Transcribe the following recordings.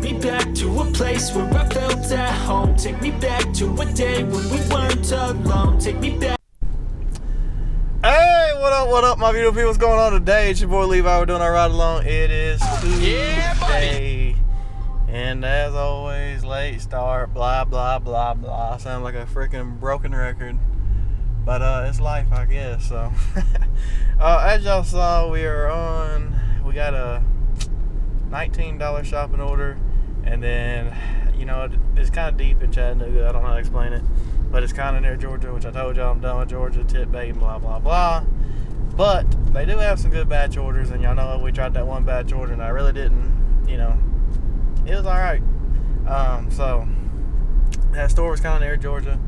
Take me back to a place where I felt at home. Take me back to a day when we weren't alone. Take me back. Hey, what up, my beautiful people? What's going on today? It's your boy Levi. We're doing our ride along. It is Tuesday. And as always, late start, blah, blah, blah, blah. I sound like a freaking broken record. But it's life, I guess. So, as y'all saw, we got a $19 shopping order. And then, you know, it's kind of deep in Chattanooga. I don't know how to explain it. But it's kind of near Georgia, which I told y'all I'm done with Georgia, tip bait, and blah, blah, blah. But they do have some good batch orders, and y'all know we tried that one batch order, and I really didn't, you know, it was all right. So that store was kind of near Georgia,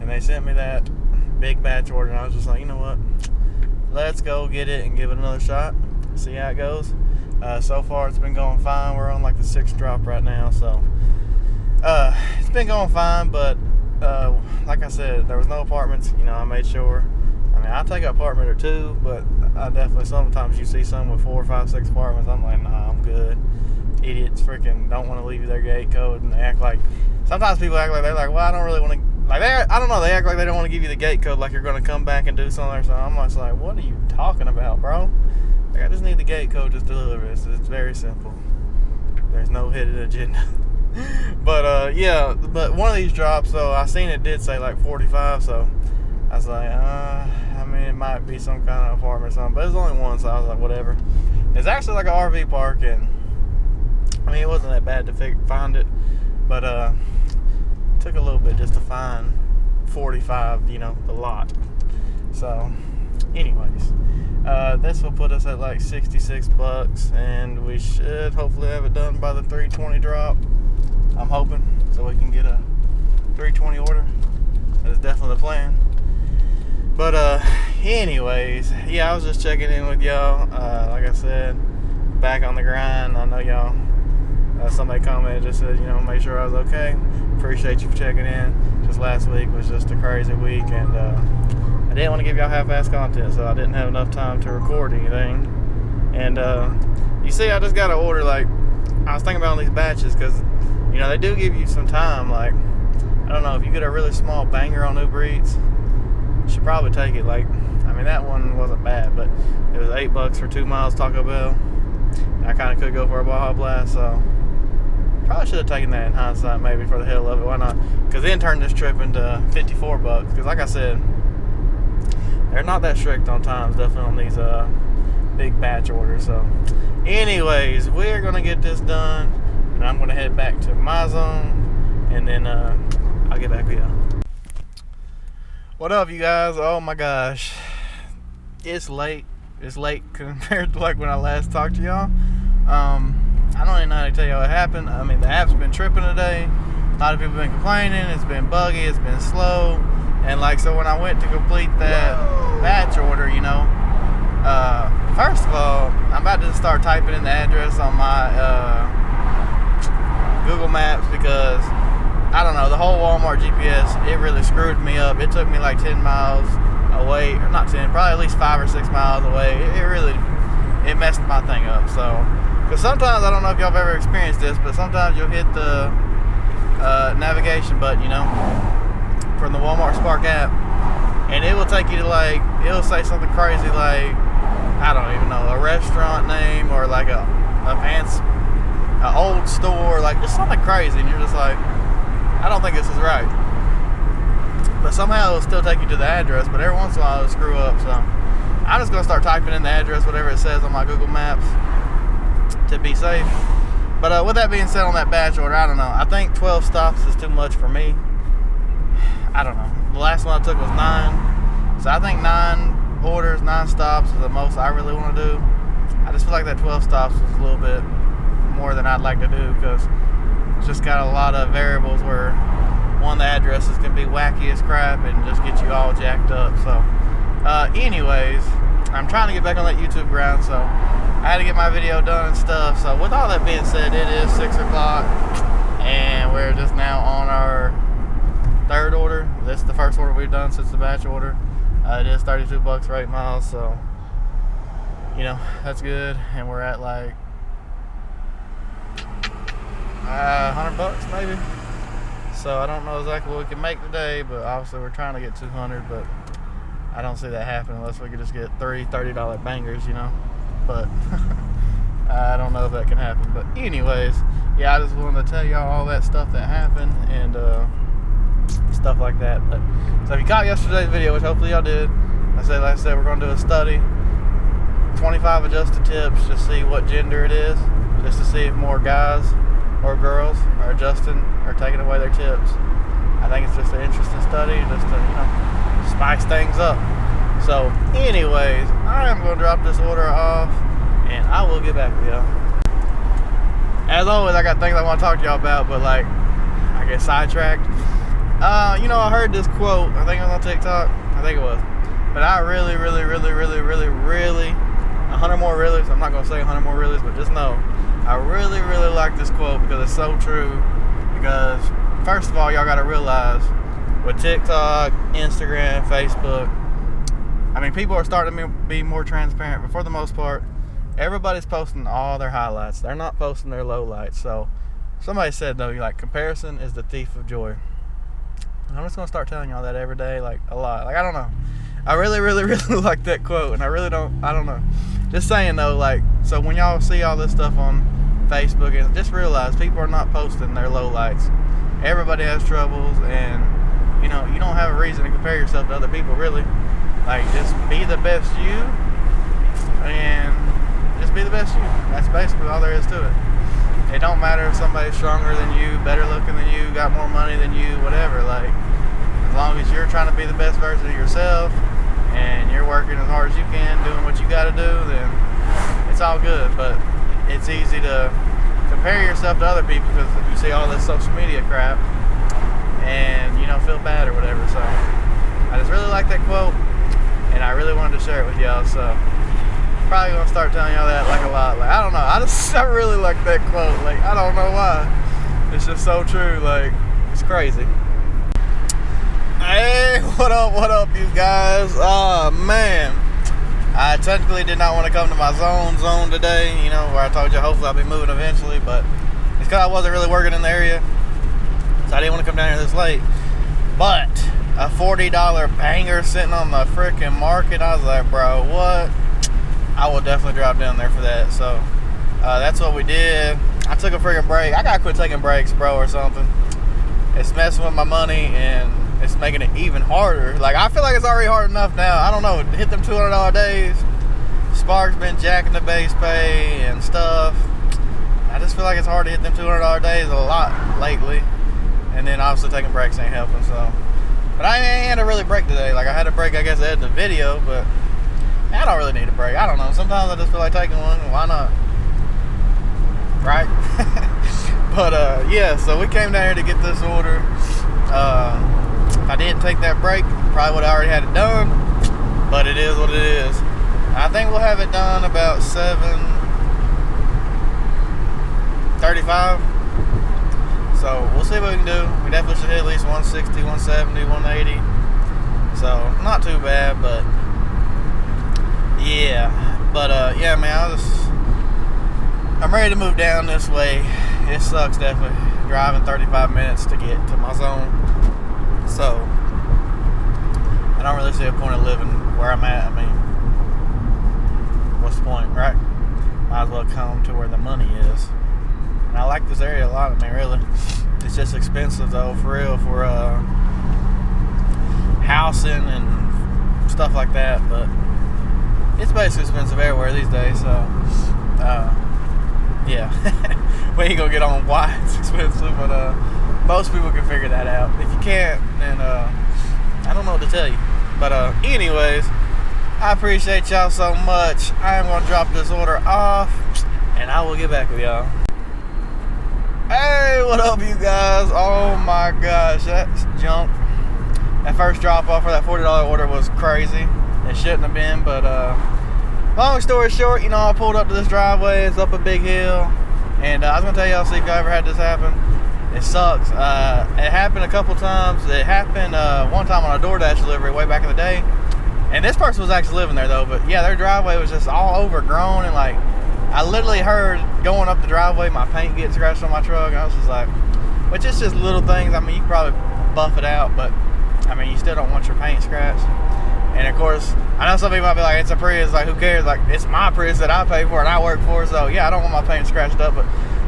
and they sent me that big batch order, and I was just like, you know what, let's go get it and give it another shot, see how it goes. So far, it's been going fine. We're on like the 6th drop right now, so it's been going fine, but like I said, there was no apartments. You know, I made sure. I mean, I'll take an apartment or two, but I definitely, sometimes you see some with 4, 5, 6 apartments. I'm like, nah, I'm good. Idiots freaking don't want to leave you their gate code, and they act like, sometimes people act like they're like, well, I don't really want to, like, I don't know, they act like they don't want to give you the gate code, like you're going to come back and do something or something. I'm just like, what are you talking about, bro? Like, I just need the gate code just to deliver it. It's very simple. There's no hidden agenda. But yeah, but one of these drops, so I seen it did say like 45, so I was like, I mean, it might be some kind of apartment or something, but it's only one, so I was like, whatever. It's actually like an RV park, and I mean, it wasn't that bad to find it, but it took a little bit just to find 45, you know, the lot. So anyways, this will put us at like $66, and we should hopefully have it done by the 320 drop. I'm hoping, so we can get a 320 order. That is definitely the plan. But anyways, yeah, I was just checking in with y'all. Like I said, back on the grind. I know y'all, somebody commented, just said, you know, make sure I was okay. Appreciate you for checking in. Just last week was just a crazy week, and I didn't want to give y'all half-ass content, so I didn't have enough time to record anything. And you see, I just got to order, like, I was thinking about these batches, because, you know, they do give you some time. Like, I don't know, if you get a really small banger on Uber Eats, you should probably take it. Like, I mean, that one wasn't bad, but it was $8 for 2 miles Taco Bell. And I kind of could go for a Baja Blast, so probably should have taken that in hindsight, maybe, for the hell of it. Why not? Because then turn this trip into $54. Because like I said, they're not that strict on times, definitely on these big batch orders. So anyways, we're going to get this done. And I'm going to head back to my zone, and then I'll get back with y'all. What up, you guys? Oh my gosh, it's late. It's late compared to like when I last talked to y'all. I don't even know how to tell you what happened. I mean, the app's been tripping today. A lot of people have been complaining. It's been buggy. It's been slow. And like, so when I went to complete that batch order, you know, first of all, I'm about to start typing in the address on my Google Maps, because I don't know, the whole Walmart GPS, it really screwed me up. It took me like 10 miles away, or not 10, probably at least 5 or 6 miles away. It messed my thing up. So, because sometimes, I don't know if y'all have ever experienced this, but sometimes you'll hit the navigation button, you know, from the Walmart Spark app, and it will take you to, like, it'll say something crazy like, I don't even know, a restaurant name, or like a an old store, like just something crazy, and you're just like, I don't think this is right. But somehow it'll still take you to the address, but every once in a while it'll screw up. So I'm just gonna start typing in the address, whatever it says on my Google Maps, to be safe. But with that being said, on that batch order, I don't know, I think 12 stops is too much for me. I don't know, the last one I took was 9, so I think 9 orders, 9 stops is the most I really want to do. I just feel like that 12 stops was a little bit more than I'd like to do, because it's just got a lot of variables where one of the addresses can be wacky as crap and just get you all jacked up. So anyways, I'm trying to get back on that YouTube grind, so I had to get my video done and stuff. So with all that being said, it is 6 o'clock, and we're just now on our 3rd order. This is the first order we've done since the batch order. It is $32 for 8 miles, so you know, that's good. And we're at like, $100 maybe. So I don't know exactly what we can make today, but obviously we're trying to get 200, but I don't see that happening unless we could just get three $30 bangers, you know. But I don't know if that can happen. But anyways, yeah, I just wanted to tell y'all all that stuff that happened and stuff like that. But so if you caught yesterday's video, which hopefully y'all did, like I said, we're going to do a study, 25 adjusted tips, just see what gender it is, just to see if more guys or girls are adjusting or taking away their tips. I think it's just an interesting study, just to, you know, spice things up. So anyways, I am going to drop this order off and I will get back with y'all. As always, I got things I want to talk to y'all about, but like, I get sidetracked. You know, I heard this quote, I think it was on TikTok, I think it was, but I really 100 more reallys, I'm not going to say 100 more reallys, but just know, I really like this quote because it's so true. Because first of all, y'all got to realize with TikTok, Instagram, Facebook, I mean, people are starting to be more transparent, but for the most part, everybody's posting all their highlights. They're not posting their lowlights. So somebody said, though, like, comparison is the thief of joy. And I'm just going to start telling y'all that every day, like, a lot. Like, I don't know. I really like that quote, and I don't know. Just saying, though, like, so when y'all see all this stuff on Facebook, and just realize people are not posting their lowlights. Everybody has troubles, and, you know, you don't have a reason to compare yourself to other people, really. Like, just be the best you, and just be the best you. That's basically all there is to it. It don't matter if somebody's stronger than you, better looking than you, got more money than you, whatever. Like, as long as you're trying to be the best version of yourself, and you're working as hard as you can, doing what you got to do, then it's all good. But it's easy to compare yourself to other people because you see all this social media crap and, you know, feel bad or whatever. So I just really like that quote, and I really wanted to share it with y'all. So probably gonna start telling y'all that like a lot. Like, I don't know, I really like that quote. Like, I don't know why. It's just so true. Like, it's crazy. Hey, what up, you guys? Oh, man. I technically did not want to come to my zone today, you know, where I told you hopefully I'll be moving eventually, but it's because I wasn't really working in the area, so I didn't want to come down here this late. But a $40 banger sitting on the freaking market, I was like, bro, what? I will definitely drop down there for that. So that's what we did. I took a freaking break. I gotta quit taking breaks, bro, or something. It's messing with my money, and it's making it even harder. Like, I feel like it's already hard enough now. I don't know, hit them $200 days. Spark's been jacking the base pay and stuff. I just feel like it's hard to hit them $200 days a lot lately. And then obviously taking breaks ain't helping, so. But I ain't had to really break today. Like, I had a break, I guess, to edit the video, but I don't really need a break. I don't know. Sometimes I just feel like taking one. Why not? Right? But, yeah, so we came down here to get this order. If I didn't take that break, probably would have already had it done. But it is what it is. I think we'll have it done about 7:35. So we'll see what we can do. We definitely should hit at least 160, 170, 180. So not too bad, but yeah. But yeah, man, I'm ready to move down this way. It sucks definitely driving 35 minutes to get to my zone. So I don't really see a point of living where I'm at. I mean, what's the point, right? Might as well come to where the money is. And I like this area a lot. I mean, really, it's just expensive though, for real, for housing and stuff like that. But it's basically expensive everywhere these days. So yeah, we ain't gonna get on why it's expensive, but most people can figure that out. If you can't, then I don't know what to tell you. But anyways, I appreciate y'all so much. I am gonna drop this order off, and I will get back with y'all. Hey, what up, you guys? Oh my gosh, that's junk. That first drop off for that $40 order was crazy. It shouldn't have been, but long story short, you know, I pulled up to this driveway. It's up a big hill, and I was gonna tell y'all, see if y'all ever had this happen. It sucks. It happened a couple times. It happened one time on a DoorDash delivery way back in the day, and this person was actually living there though. But yeah, their driveway was just all overgrown and like I literally heard going up the driveway, my paint getting scratched on my truck, and I was just like, which is just little things. I mean, you can probably buff it out, but I mean, you still don't want your paint scratched. And of course, I know some people might be like, it's a Prius, like who cares? Like, it's my Prius that I pay for and I work for, so yeah, I don't want my paint scratched up. But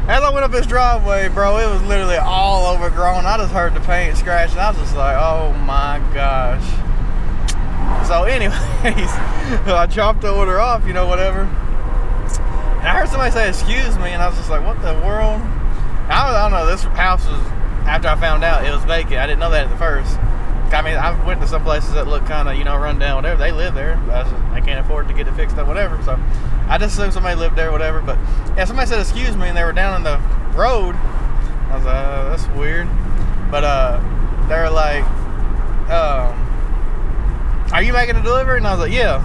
as I went up this driveway, bro, it was literally all overgrown. I just heard the paint scratch, and I was just like, oh my gosh. So anyways, I chopped the order off, you know, whatever. And I heard somebody say, excuse me, and I was just like, what the world? I don't know, this house was, after I found out, it was vacant. I didn't know that at the first. I mean, I went to some places that look kind of, you know, run down, whatever. They live there. I can't afford to get it fixed up, whatever. So I just assumed somebody lived there, whatever. But yeah, somebody said, excuse me, and they were down in the road. I was like, that's weird. But they were like, are you making a delivery? And I was like, yeah.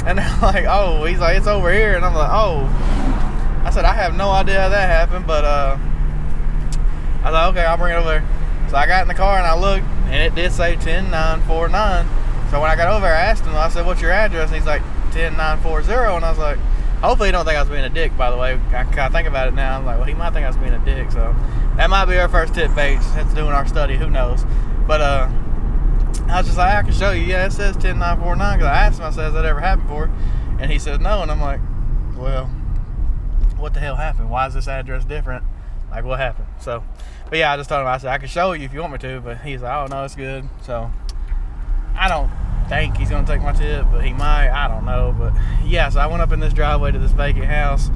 And they're like, oh, he's like, it's over here. And I'm like, oh. I said, I have no idea how that happened, but I was like, okay, I'll bring it over there. So I got in the car and I looked, and it did say 10949. So when I got over there, I asked him, I said, what's your address? And he's like, 10940. And I was like, hopefully he don't think I was being a dick, by the way. I think about it now. I'm like, well, he might think I was being a dick. So that might be our first tip bait. That's doing our study. Who knows? But I was just like, I can show you. Yeah, it says 10949. Because I asked him, I said, has that ever happened before? And he says, no. And I'm like, well, what the hell happened? Why is this address different? Like, what happened? So, but yeah, I just told him, I said, I can show you if you want me to, but he's like, oh, no, it's good. So, I don't think he's going to take my tip, but he might. I don't know. But yeah, so I went up in this driveway to this vacant house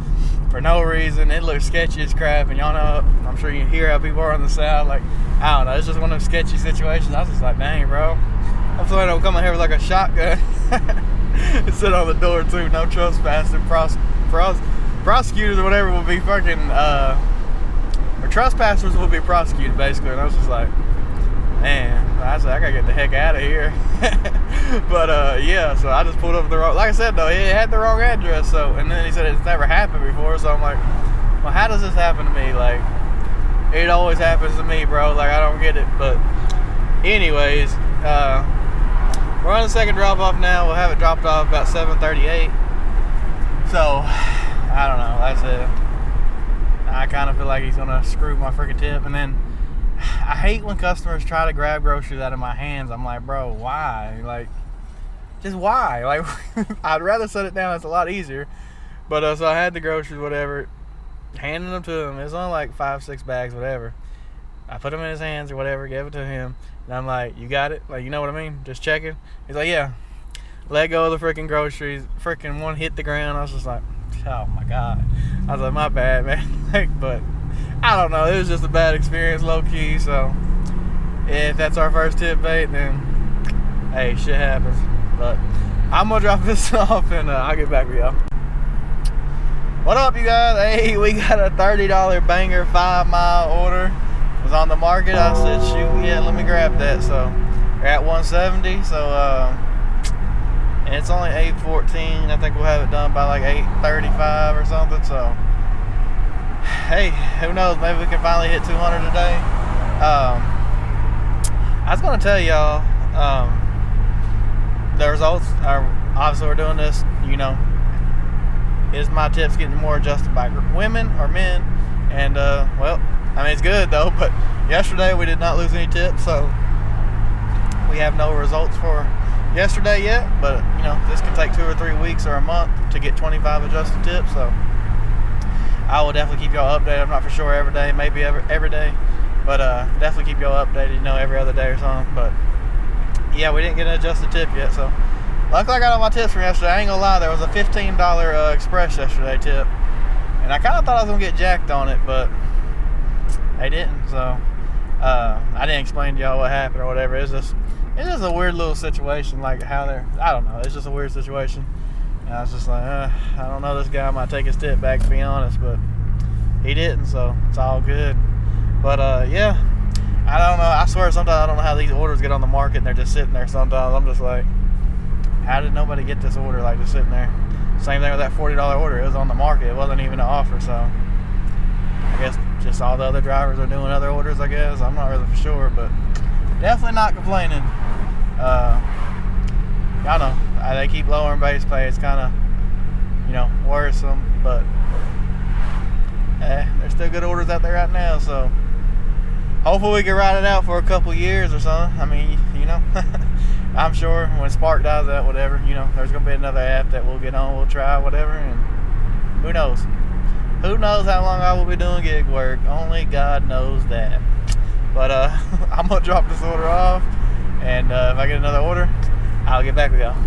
for no reason. It looked sketchy as crap, and y'all know, I'm sure you hear how people are on the south. Like, I don't know, it's just one of those sketchy situations. I was just like, dang, bro. I'm sorry, don't come in here with like a shotgun. It said on the door, too, no trespassing. Prosecutors or whatever will be fucking, or trespassers will be prosecuted, basically. And I was just like, man, I said, I gotta get the heck out of here. But yeah, so I just pulled up the wrong, like I said though, it had the wrong address. So, and then he said it's never happened before. So I'm like, well, how does this happen to me? Like, it always happens to me, bro. Like, I don't get it. But anyways, we're on the second drop off now. We'll have it dropped off about 7:38. So I don't know, that's it. I kind of feel like he's gonna screw my freaking tip. And then I hate when customers try to grab groceries out of my hands. I'm like, bro, why? Like, just why? Like, I'd rather set it down. It's a lot easier. But so I had the groceries, whatever, handing them to him. It was only like 5-6 bags, whatever. I put them in his hands or whatever, gave it to him, and I'm like, you got it? Like, you know what I mean? Just checking. He's like, yeah. Let go of the freaking groceries. Freaking one hit the ground. I was just like, oh my god. I was like, my bad, man. Like, but I don't know. It was just a bad experience, low key. So if that's our first tip bait, then hey, shit happens. But I'm gonna drop this off and I'll get back with y'all. What up, you guys? Hey, we got a $30 banger 5-mile order. It was on the market. I said, shoot, yeah, let me grab that. So we're at 170. So and it's only 8:14. I think we'll have it done by like 8:35 or something. So hey, who knows? Maybe we can finally hit 200 today. I was gonna tell y'all the results are obviously we're doing this. You know, is my tips getting more adjusted by women or men? And well, I mean, it's good though. But yesterday we did not lose any tips, so we have no results for yesterday yet, but you know, this can take 2 or 3 weeks or a month to get 25 adjusted tips. So I will definitely keep y'all updated. I'm not for sure every day, maybe every day, but definitely keep y'all updated, you know, every other day or something. But yeah, we didn't get an adjusted tip yet. So luckily I got all my tips from yesterday. I ain't gonna lie, there was a $15 express yesterday tip, and I kind of thought I was gonna get jacked on it, but they didn't. So I didn't explain to y'all what happened or whatever. It's just a weird little situation, like how they're, I don't know, it's just a weird situation. And I was just like, I don't know, this guy might take his tip back, to be honest, but he didn't, so it's all good. But yeah, I don't know, I swear sometimes I don't know how these orders get on the market and they're just sitting there sometimes. I'm just like, how did nobody get this order, like just sitting there? Same thing with that $40 order, it was on the market, it wasn't even an offer. So I guess just all the other drivers are doing other orders, I guess. I'm not really for sure, but definitely not complaining. Y'all know they keep lowering base pay. It's kind of, you know, worrisome, but still good orders out there right now. So hopefully we can ride it out for a couple years or something. I mean, you know, I'm sure when Spark dies out, whatever, you know, there's gonna be another app that we'll get on, we'll try, whatever, and who knows? Who knows how long I will be doing gig work? Only God knows that. But I'm gonna drop this order off, and if I get another order, I'll get back with y'all.